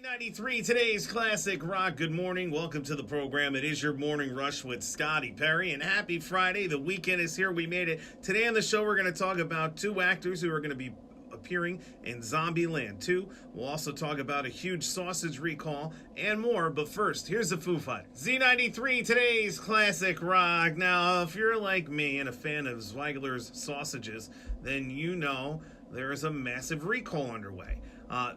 Z93, today's classic rock. Good morning. Welcome to the program. It is your morning rush with Scotty Perry. And happy Friday. The weekend is here. We made it. Today on the show, we're going to talk about two actors who are going to be appearing in Zombieland 2. We'll also talk about a huge sausage recall and more. But first, here's the Foo Fighters. Z93, today's classic rock. Now, if you're like me and a fan of Zweigler's sausages, then you know there is a massive recall underway.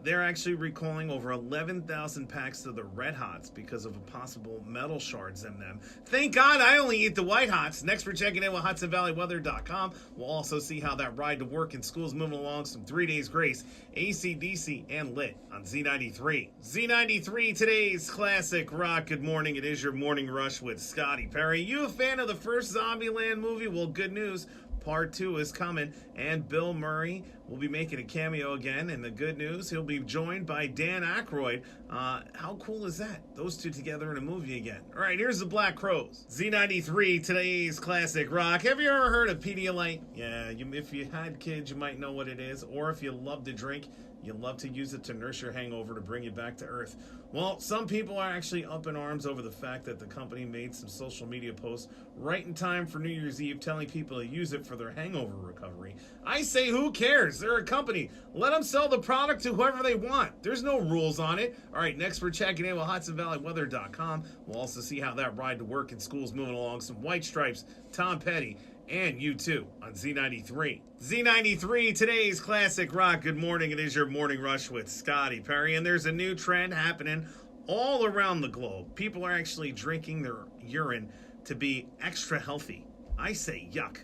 They're actually recalling over 11,000 packs of the Red Hots because of a possible metal shards in them. Thank God I only eat the White Hots. Next, we're checking in with HudsonValleyWeather.com. We'll also see how that ride to work and school's moving along. Some 3 days grace, AC/DC, and lit on Z93. Z93, today's classic rock. Good morning. It is your morning rush with Scotty Perry. You a fan of the first Zombieland movie? Well, good news. Part 2 is coming, and Bill Murray will be making a cameo again. And the good news, he'll be joined by Dan Aykroyd. How cool is that? Those two together in a movie again. All right, here's the Black Crowes. Z93, today's classic rock. Have you ever heard of Pedialyte? Yeah, if you had kids, you might know what it is. Or if you love to drink, you love to use it to nurse your hangover to bring you back to earth. Well, some people are actually up in arms over the fact that the company made some social media posts right in time for New Year's Eve telling people to use it for their hangover recovery. I say, who cares? They're a company. Let them sell the product to whoever they want. There's no rules on it. All right, next we're checking in with HudsonValleyWeather.com. We'll also see how that ride to work and school's moving along. Some White Stripes, Tom Petty, and U2 on Z93. Z93, today's classic rock. Good morning. It is your morning rush with Scotty Perry. And there's a new trend happening all around the globe. People are actually drinking their urine to be extra healthy. I say yuck.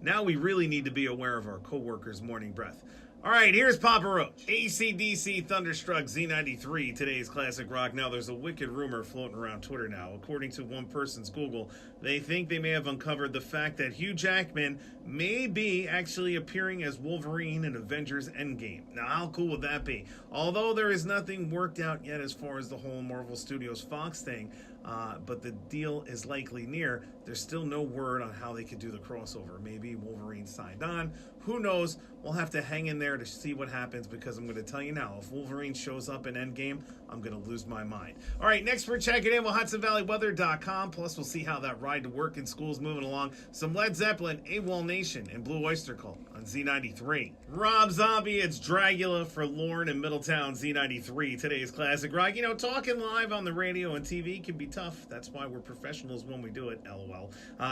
Now we really need to be aware of our coworkers' morning breath. All right, here's Papa Roach. AC/DC, Thunderstruck, Z93, today's classic rock. Now, there's a wicked rumor floating around Twitter now. According to one person's Google, they think they may have uncovered the fact that Hugh Jackman may be actually appearing as Wolverine in Avengers Endgame. Now, how cool would that be? Although there is nothing worked out yet as far as the whole Marvel Studios Fox thing, but the deal is likely near. There's still no word on how they could do the crossover. Maybe Wolverine signed on. Who knows? We'll have to hang in there to see what happens, because I'm going to tell you now, if Wolverine shows up in Endgame, I'm going to lose my mind. All right, next we're checking in with HudsonValleyWeather.com. Plus, we'll see how that ride to work and school's moving along. Some Led Zeppelin, AWOL Nation, and Blue Oyster Cult on Z93. Rob Zombie, it's Dragula for Lorne in Middletown, Z93, today's classic rock. You know, talking live on the radio and TV can be tough. That's why we're professionals when we do it, LOL.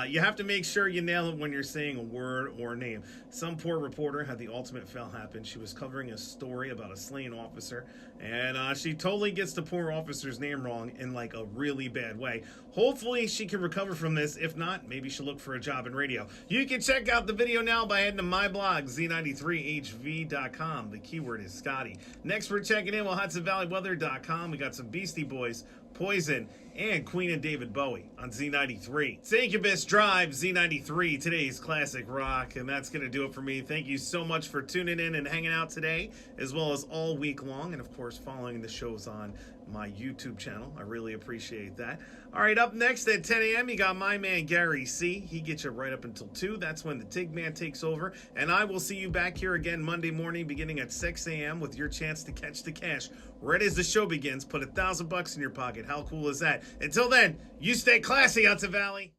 You have to make sure you nail it when you're saying a word or a name. Some poor reporter had the ultimate fail happen. She was covering a story about a slain officer, and she totally gets the poor officer's name wrong in like a really bad way. Hopefully she can recover from this. If not, maybe she'll look for a job in radio. You can check out the video now by heading to my blog, Z93HV.com. The keyword is Scotty. Next, we're checking in with HudsonValleyWeather.com. We got some Beastie Boys, Poison, and Queen and David Bowie on Z93. Incubus Drive, Z93, today's classic rock. And that's going to do it for me. Thank you so much for tuning in and hanging out today, as well as all week long. And, of course, following the shows on my YouTube channel. I really appreciate that. All right, up next at 10 a.m., you got my man Gary C. He gets you right up until 2. That's when the Tig Man takes over. And I will see you back here again Monday morning beginning at 6 a.m. with your chance to catch the cash right as the show begins. Put $1,000 in your pocket. How cool is that? Until then, you stay classy, Hudson Valley.